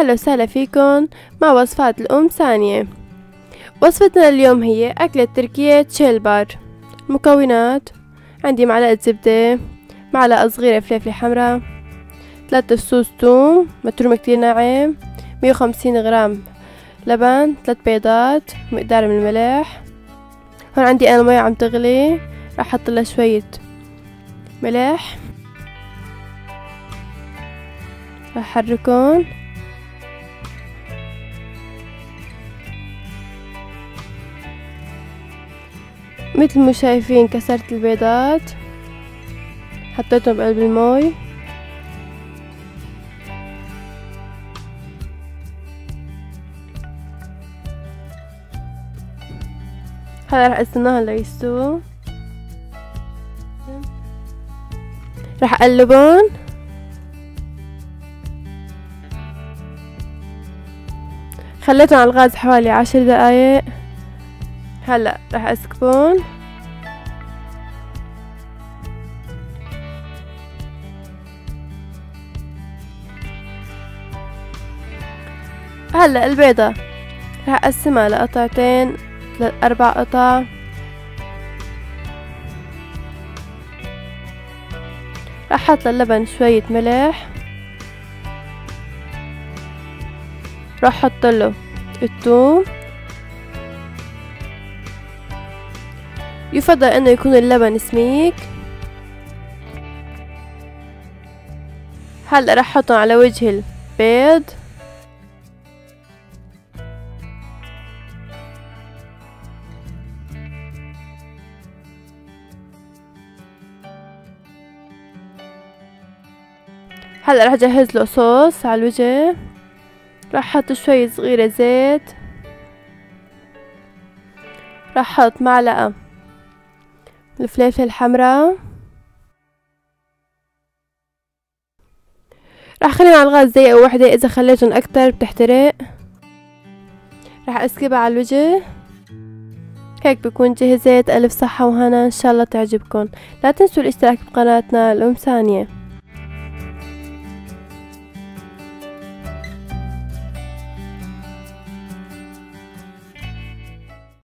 أهلا وسهلا فيكن مع وصفات الأم ثانية. وصفتنا اليوم هي أكلة تركية تشيلبار. المكونات: عندي معلقة زبدة، معلقة صغيرة فلفلة حمراء، 3 فصوص ثوم مترومة كتير ناعم، 150 غرام لبن، 3 بيضات، مقدار من الملح. هون عندي أنا مية عم تغلي، راح أحط لها شوية ملح، راح أحركهم. مثل ما شايفين كسرت البيضات، حطيتهم بقلب المي. هلا راح استناهم ليستووا، راح اقلبهم. خليتهم على الغاز حوالي 10 دقايق. هلا راح اسكبهم. هلا البيضة راح اقسمها لقطعتين، 4 قطع. راح احط للبن شوية ملح، راح احط له الثوم. يفضل انه يكون اللبن سميك. هلا راح احطهم على وجه البيض. هلا راح اجهز له صوص على الوجه. راح احط شوي صغيرة زيت، راح احط معلقة الفلفل الحمراء، راح اخليهم على الغاز دقيقة واحدة، اذا خليتهم اكتر بتحترق. راح اسكبها على الوجه. هيك بكون جهزت. الف صحة وهنا، ان شاء الله تعجبكم. لا تنسوا الاشتراك بقناتنا الأم ثانية.